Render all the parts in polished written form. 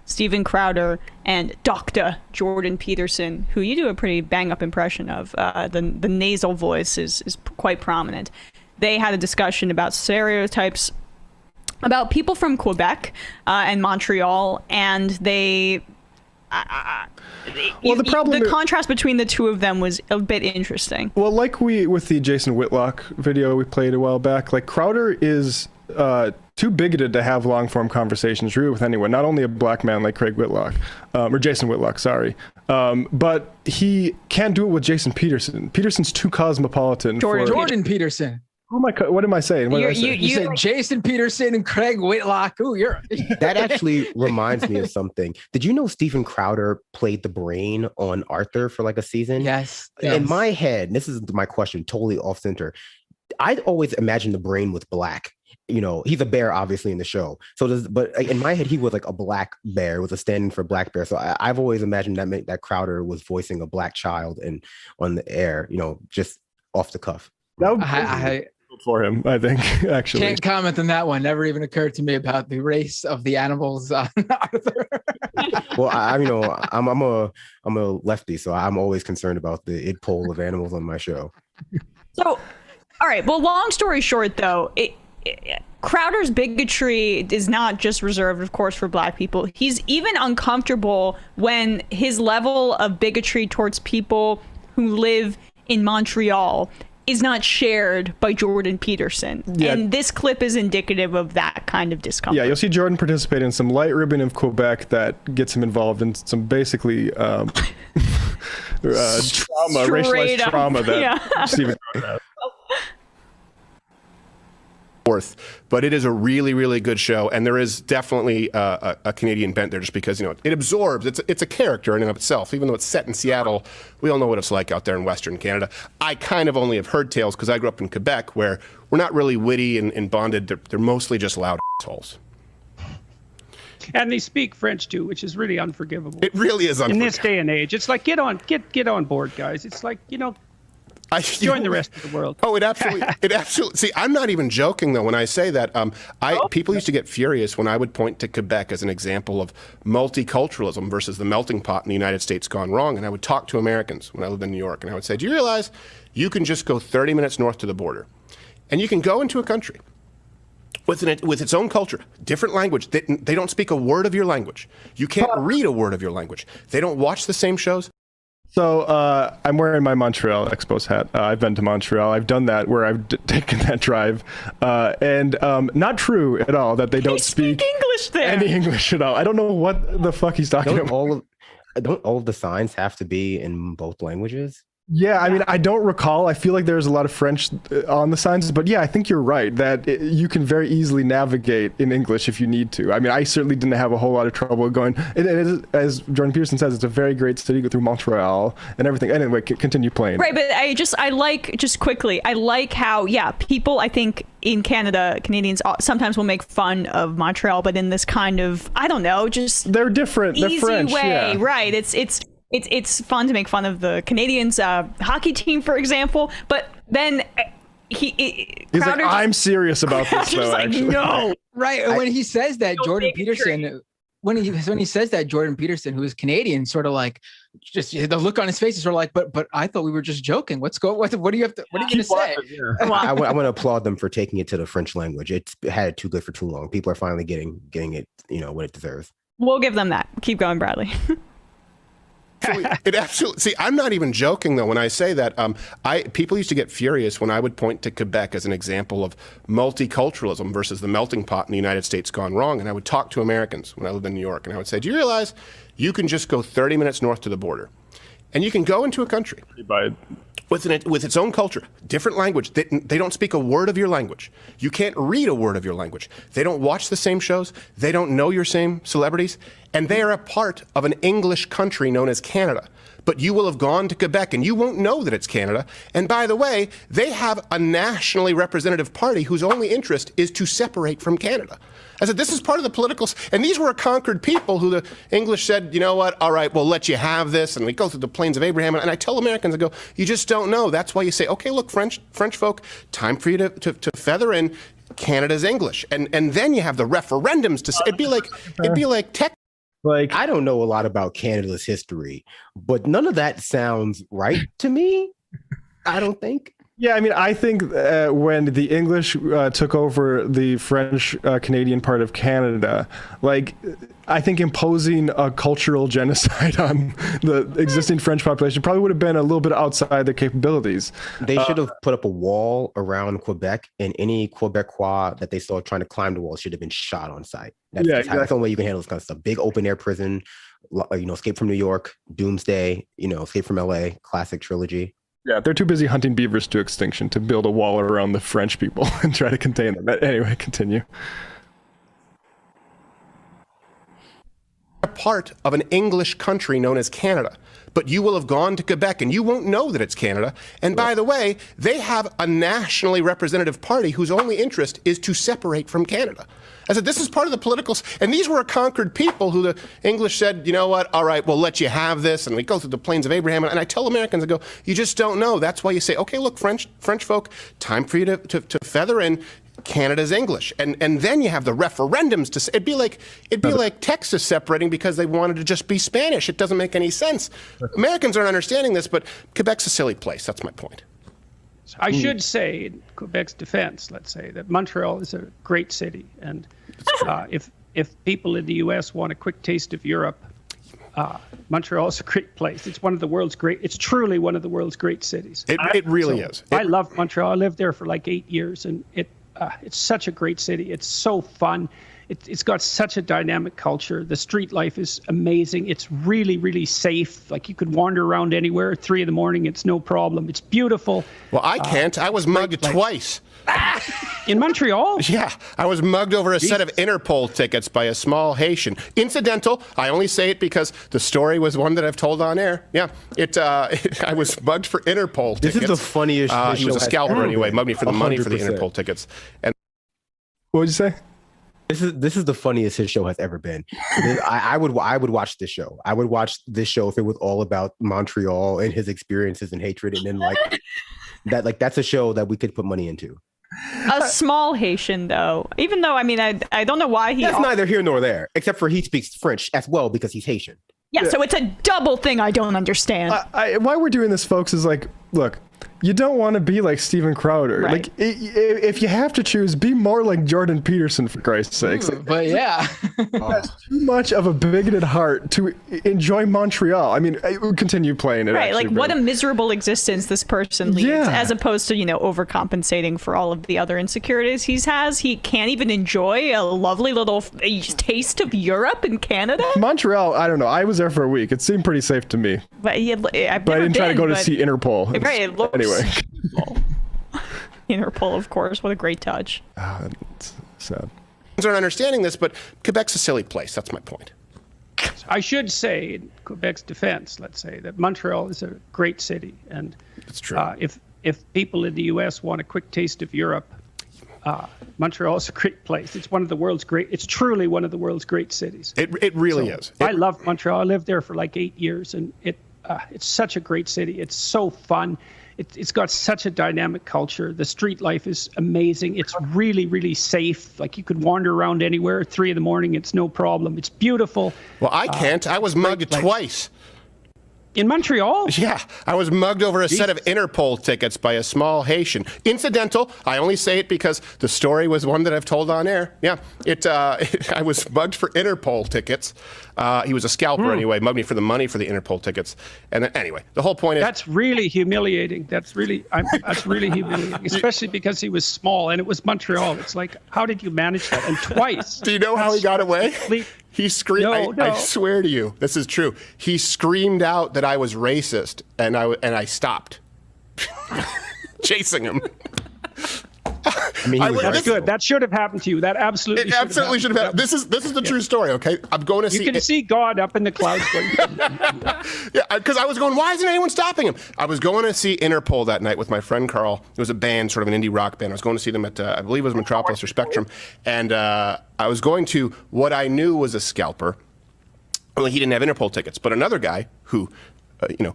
Steven Crowder and Dr. Jordan Peterson, who you do a pretty bang-up impression of. The nasal voice is quite prominent. They had a discussion about stereotypes about people from Quebec and Montreal, and the contrast between the two of them was a bit interesting. Well, like with the Jason Whitlock video we played a while back, like Crowder is too bigoted to have long-form conversations really with anyone, not only a black man like Craig Whitlock, or Jason Whitlock, sorry, but he can't do it with Jason Peterson. Peterson's too cosmopolitan. Jordan Peterson. What am I saying? You said Jason Peterson and Craig Whitlock. Ooh, That actually reminds me of something. Did you know Steven Crowder played the brain on Arthur for like a season? Yes. In my head, this is my question, totally off center. I'd always imagined the brain was black. You know, he's a bear, obviously, in the show. But in my head, he was like a black bear, was a standing for black bear. So I've always imagined that Crowder was voicing a black child and on the air, you know, just off the cuff. That would be for him, I think. Actually, can't comment on that one. Never even occurred to me about the race of the animals on Arthur. Well, I'm a lefty, so I'm always concerned about the id poll of animals on my show. So, all right. Well, long story short, though, Crowder's bigotry is not just reserved, of course, for black people. He's even uncomfortable when his level of bigotry towards people who live in Montreal is not shared by Jordan Peterson. Yeah. And this clip is indicative of that kind of discomfort. Yeah, you'll see Jordan participate in some light ribbon of Quebec that gets him involved in some basically trauma, racialized trauma that Steven Crowder has. But it is a really, really good show, and there is definitely a Canadian bent there, just because, you know, it absorbs. It's a character in and of itself, even though it's set in Seattle. We all know what it's like out there in Western Canada. I kind of only have heard tales because I grew up in Quebec, where we're not really witty and bonded. They're mostly just loud assholes. And they speak French too, which is really unforgivable. It really is unforgivable in this day and age. It's like get on board, guys. It's like, you know. Join the rest of the world. Oh, it absolutely. See, I'm not even joking though when I say that. People used to get furious when I would point to Quebec as an example of multiculturalism versus the melting pot in the United States gone wrong. And I would talk to Americans when I lived in New York, and I would say, "Do you realize you can just go 30 minutes north to the border, and you can go into a country with its own culture, different language. They don't speak a word of your language. You can't read a word of your language. They don't watch the same shows." So I'm wearing my Montreal Expos hat. I've been to Montreal. I've done that where I've taken that drive. And not true at all that they don't speak English there. Any English at all. I don't know what the fuck he's talking about. Don't all of the signs have to be in both languages? Yeah, I mean, I don't recall. I feel like there's a lot of French on the signs, but yeah, I think you're right that you can very easily navigate in English if you need to. I mean, I certainly didn't have a whole lot of trouble going. It is, as Jordan Peterson says, it's a very great city. Go through Montreal and everything. Anyway, continue playing. Right, but I like how, people, I think in Canada, Canadians sometimes will make fun of Montreal, but in this kind of, I don't know, just they're different. They're easy French, way, yeah. Right? It's fun to make fun of the Canadians hockey team, for example, but then he's like, I'm serious about this, though. Like, actually, no, right? When he says that, Jordan Peterson, when he says that, Jordan Peterson, who is Canadian, sort of like, just the look on his face is sort of like, but I thought we were just joking. What do you have to? What are you going to say? I want to applaud them for taking it to the French language. It's had it too good for too long. People are finally getting it, you know, what it deserves. We'll give them that. Keep going, Bradley. It absolutely. See, I'm not even joking though when I say that. People used to get furious when I would point to Quebec as an example of multiculturalism versus the melting pot in the United States gone wrong. And I would talk to Americans when I lived in New York, and I would say, "Do you realize you can just go 30 minutes north to the border, and you can go into a country with its own culture, different language. They don't speak a word of your language. You can't read a word of your language. They don't watch the same shows. They don't know your same celebrities. And they are a part of an English country known as Canada. But you will have gone to Quebec and you won't know that it's Canada. And by the way, they have a nationally representative party whose only interest is to separate from Canada." I said, this is part of the political, and these were a conquered people who the English said, "You know what, all right, we'll let you have this." And we go through the plains of Abraham, and I tell Americans, I go, "You just don't know." That's why you say, "Okay, look, French folk, time for you to feather in Canada's English." And then you have the referendums to say, it'd be like tech. Like, I don't know a lot about Canada's history, but none of that sounds right to me. I don't think. yeah, I mean, I think when the English took over the French Canadian part of Canada, like, I think imposing a cultural genocide on the existing French population probably would have been a little bit outside their capabilities. They should have put up a wall around Quebec, and any Quebecois that they saw trying to climb the wall should have been shot on sight. That's, exactly. That's the only way you can handle this kind of stuff. Big open air prison, Escape from New York, Doomsday, Escape from LA, classic trilogy. Yeah, they're too busy hunting beavers to extinction to build a wall around the French people and try to contain them. But anyway, continue. A part of an English country known as Canada, but you will have gone to Quebec and you won't know that it's Canada. And by the way, they have a nationally representative party whose only interest is to separate from Canada. I said, this is part of the political, and these were a conquered people who the English said, you know what, all right, we'll let you have this, and we go through the plains of Abraham, and I tell Americans, I go, you just don't know. That's why you say, okay, look, French folk, time for you to feather in Canada's English, and then you have the referendums to say, it'd be like Texas separating because they wanted to just be Spanish. It doesn't make any sense. Americans aren't understanding this, but Quebec's a silly place. That's my point. I should say, in Quebec's defense, let's say that Montreal is a great city, and if people in the U.S. want a quick taste of Europe, Montreal is a great place. It's truly one of the world's great cities. It really is. I love Montreal. I lived there for like 8 years, and it's such a great city. It's so fun. It's got such a dynamic culture. The street life is amazing. It's really, really safe. Like, you could wander around anywhere at 3 a.m. It's no problem. It's beautiful. Well, I can't. I was mugged twice. In Montreal? Yeah, I was mugged over a set of Interpol tickets by a small Haitian. Incidental. I only say it because the story was one that I've told on air. Yeah, I was mugged for Interpol tickets. This is the funniest. He was a scalper anyway. Mugged me for the money for the Interpol tickets. And What would you say? This is the funniest his show has ever been. I would watch this show. I would watch this show if it was all about Montreal and his experiences and hatred, and then that's a show that we could put money into. A small Haitian, though. Even though, I mean, I don't know why he. That's neither here nor there, except for he speaks French as well because he's Haitian. Yeah, so it's a double thing I don't understand. Why we're doing this, folks, is like, look, you don't want to be like Steven Crowder. Right. Like, if you have to choose, be more like Jordan Peterson, for Christ's sakes. But yeah. That's too much of a bigoted heart to enjoy Montreal. I mean, continue playing it. Right, actually, like, what a miserable existence this person leads, as opposed to, overcompensating for all of the other insecurities he has. He can't even enjoy a lovely little taste of Europe and Canada. Montreal, I don't know. I was there for a week. It seemed pretty safe to me. But I didn't try to go to see Interpol. Right, it looks anyway. Interpol, of course. What a great touch. It's sad. Aren't understanding this, but Quebec's a silly place. That's my point. I should say, in Quebec's defense, let's say that Montreal is a great city, and That's true. If people in the U.S. want a quick taste of Europe, Montreal is a great place. It's truly one of the world's great cities. It really is. I love Montreal. I lived there for like 8 years, and it's such a great city. It's so fun. It's got such a dynamic culture. The street life is amazing. It's really, really safe. Like, you could wander around anywhere at 3 a.m. It's no problem. It's beautiful. Well, I can't. I was mugged twice. In Montreal? Yeah, I was mugged over a set of Interpol tickets by a small Haitian. Incidental. I only say it because the story was one that I've told on air. Yeah, I was mugged for Interpol tickets. He was a scalper anyway. Mugged me for the money for the Interpol tickets. And then, anyway, the whole point is that's really humiliating. That's really humiliating, especially because he was small and it was Montreal. It's like, how did you manage that? And twice. Do you know how he got away? He screamed. No. I swear to you, this is true. He screamed out that I was racist, and I stopped chasing him. I mean, that's good. That should have happened to you. That absolutely. It absolutely should have happened. This is the true story. Okay, I'm going to see. You can see God up in the clouds. Yeah, because I was going, why isn't anyone stopping him? I was going to see Interpol that night with my friend Carl. It was a band, sort of an indie rock band. I was going to see them at, I believe it was Metropolis or Spectrum, and I was going to what I knew was a scalper. Well, he didn't have Interpol tickets, but another guy who,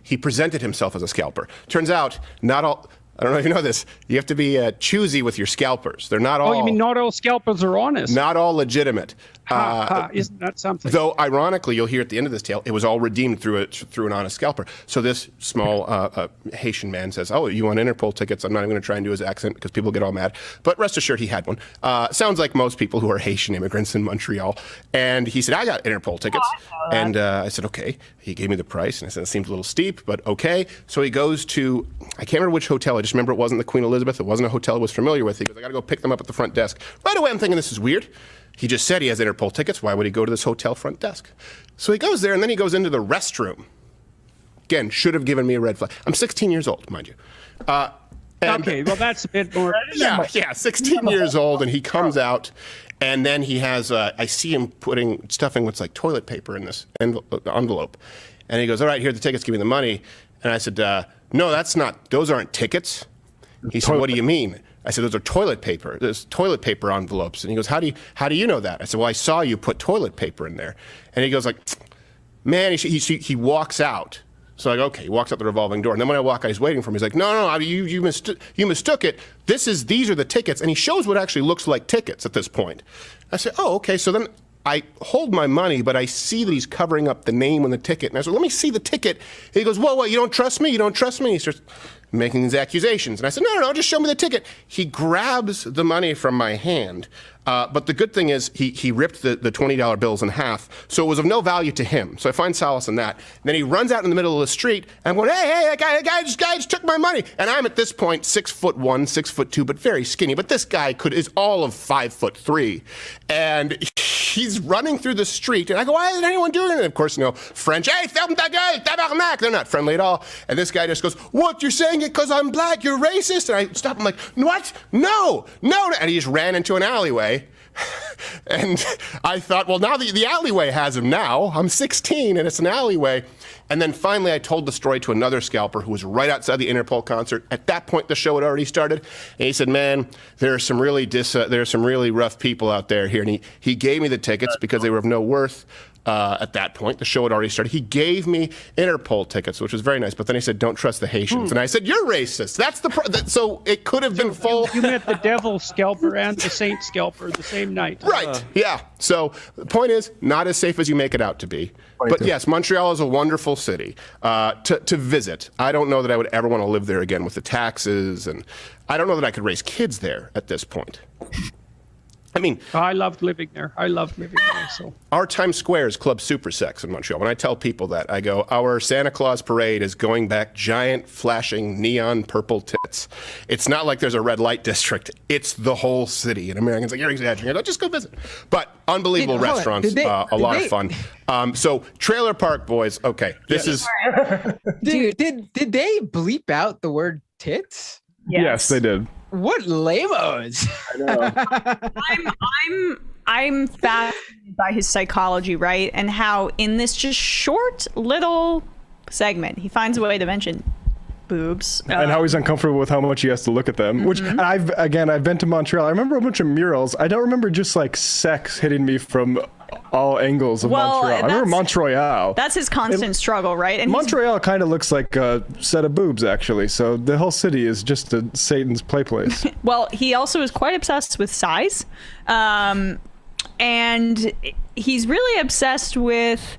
he presented himself as a scalper. Turns out, not all. I don't know if you know this. You have to be choosy with your scalpers. They're not all. Oh, you mean not all scalpers are honest? Not all legitimate. Isn't that something? Though, ironically, you'll hear at the end of this tale, it was all redeemed through an honest scalper. So this small Haitian man says, oh, you want Interpol tickets? I'm not even going to try and do his accent because people get all mad. But rest assured, he had one. Sounds like most people who are Haitian immigrants in Montreal. And he said, I got Interpol tickets. And I said, okay. He gave me the price. And I said, it seems a little steep, but okay. So he goes to, I can't remember which hotel. I just remember it wasn't the Queen Elizabeth. It wasn't a hotel I was familiar with. He goes, I got to go pick them up at the front desk. Right away, I'm thinking this is weird. He just said he has Interpol tickets. Why would he go to this hotel front desk? So he goes there, and then he goes into the restroom. Again, should have given me a red flag. I'm 16 years old, mind you. Okay, well, that's a bit more. Yeah, 16 years old, and he comes out, and then he has, I see him stuffing what's like toilet paper in this envelope. And he goes, all right, here are the tickets, give me the money. And I said, no, those aren't tickets. He said, what do you mean? I said, those are toilet paper. There's toilet paper envelopes. And he goes, how do you know that? I said, well, I saw you put toilet paper in there. And he goes like, man, he walks out. So I go, okay, he walks out the revolving door. And then when I walk out, he's waiting for me. He's like, no, you mistook it. These are the tickets. And he shows what actually looks like tickets at this point. I said, oh, okay. So then I hold my money, but I see that he's covering up the name on the ticket. And I said, let me see the ticket. And he goes, whoa, you don't trust me? You don't trust me? And he starts making these accusations. And I said, no, just show me the ticket. He grabs the money from my hand. But the good thing is he ripped the $20 bills in half, so it was of no value to him. So I find solace in that. And then he runs out in the middle of the street, and I'm going, hey, that guy just took my money. And I'm at this point 6'1", 6'2", but very skinny. But this guy is all of 5'3", and he's running through the street. And I go, why isn't anyone doing it? And of course, French. Hey, ferme ta gueule, tabarnak. They're not friendly at all. And this guy just goes, what? You're saying it because I'm black? You're racist? And I stop. I'm like, what? No. And he just ran into an alleyway. And I thought, well, now the alleyway has him now. I'm 16 and it's an alleyway. And then finally I told the story to another scalper who was right outside the Interpol concert. At that point, the show had already started. And he said, man, there are some really rough people out there here. And he gave me the tickets because they were of no worth. At that point, the show had already started. He gave me Interpol tickets, which was very nice. But then he said, don't trust the Haitians. And I said, you're racist. That's so it could have been full. You met the devil scalper and the saint scalper the same night. Right. Yeah. So the point is, not as safe as you make it out to be. But yes, Montreal is a wonderful city to visit. I don't know that I would ever want to live there again with the taxes. And I don't know that I could raise kids there at this point. I mean, I loved living there. So our Times Square is Club Super Sex in Montreal. When I tell people that, I go, our Santa Claus parade is going back giant, flashing, neon purple tits. It's not like there's a red light district. It's the whole city. And Americans are like, you're exaggerating. I go, just go visit. But unbelievable restaurants, a lot of fun. So Trailer Park Boys, okay, this is... Dude, did they bleep out the word tits? Yes, they did. What lamos! I know. I'm fascinated by his psychology, right? And how in this just short little segment, he finds a way to mention boobs. And how he's uncomfortable with how much he has to look at them. Which, I've been to Montreal. I remember a bunch of murals. I don't remember just like sex hitting me from all angles of Montreal. I remember Montreal. That's his constant struggle, right? And Montreal kind of looks like a set of boobs, actually. So the whole city is just a Satan's play place. Well, he also is quite obsessed with size. And he's really obsessed with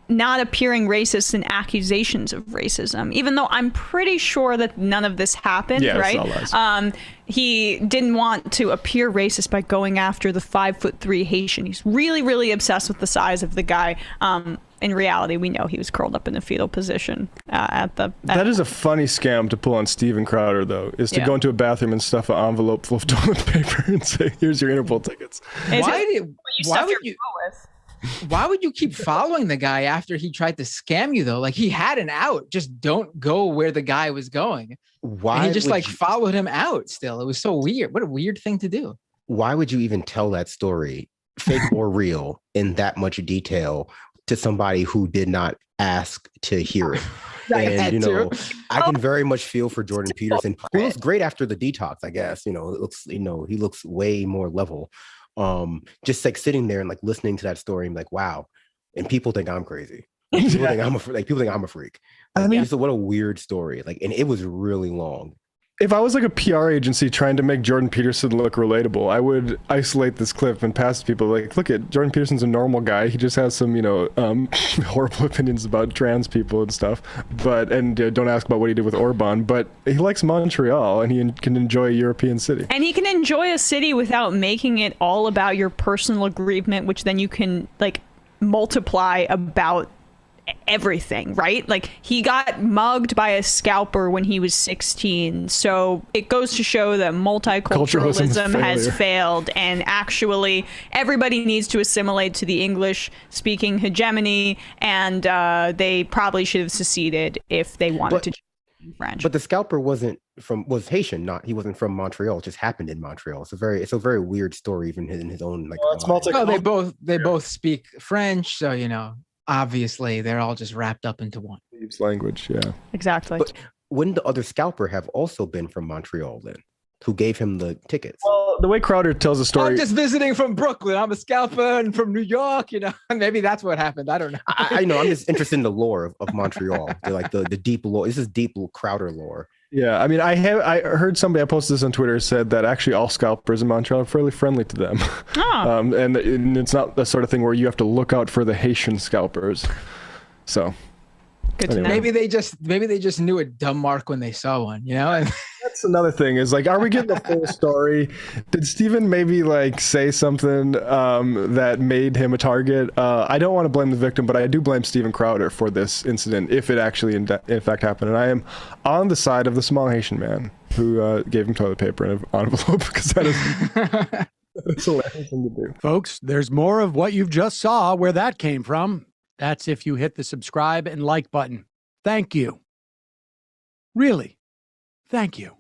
not appearing racist and accusations of racism, even though I'm pretty sure that none of this happened, right? It's all lies. He didn't want to appear racist by going after the 5'3" Haitian. He's really, really obsessed with the size of the guy. In reality, we know he was curled up in a fetal position That is a funny scam to pull on Steven Crowder, though, is to go into a bathroom and stuff an envelope full of toilet paper and say, here's your Interpol tickets. Why would you keep following the guy after he tried to scam you, though? Like, he had an out. Just don't go where the guy was going. Why? And he just followed him out still. It was so weird. What a weird thing to do. Why would you even tell that story, fake or real, in that much detail to somebody who did not ask to hear it? And, I can very much feel for Jordan Peterson, who looks great after the detox, I guess. It looks, he looks way more level. Just like sitting there and like listening to that story and like, wow. And people think I'm crazy. People think I'm a freak. I mean, so what a weird story. Like, and it was really long. If I was like a PR agency trying to make Jordan Peterson look relatable, I would isolate this clip and pass to people like, look at Jordan Peterson's a normal guy. He just has some, horrible opinions about trans people and stuff. And don't ask about what he did with Orban. But he likes Montreal and he can enjoy a European city. And he can enjoy a city without making it all about your personal aggrievement, which then you can like multiply about everything, right? Like he got mugged by a scalper when he was 16. So it goes to show that multiculturalism has failed, and actually everybody needs to assimilate to the English speaking hegemony, and they probably should have seceded if they wanted to change French. But the scalper was Haitian, he wasn't from Montreal. It just happened in Montreal. It's a very weird story, even in his own like. Well, they both speak French, so obviously they're all just wrapped up into one language. Yeah, exactly. But wouldn't the other scalper have also been from Montreal then, who gave him the tickets? Well, the way Crowder tells the story, I'm just visiting from Brooklyn. I'm a scalper and from New York. Maybe that's what happened. I don't know. I know. I'm just interested in the lore of Montreal. The deep lore. This is deep Crowder lore. Yeah, I mean, I heard somebody, I posted this on Twitter, said that actually all scalpers in Montreal are fairly friendly to them. Oh. And it's not the sort of thing where you have to look out for the Haitian scalpers. So good to know. Maybe they just knew a dumb mark when they saw one, And that's another thing is like, are we getting the full story? Did Steven maybe like say something that made him a target? I don't want to blame the victim, but I do blame Steven Crowder for this incident if it actually in fact happened. And I am on the side of the small Haitian man who gave him toilet paper in an envelope, because that is that's a hilarious thing to do. Folks, there's more of what you've just saw where that came from. That's if you hit the subscribe and like button. Thank you. Really, thank you.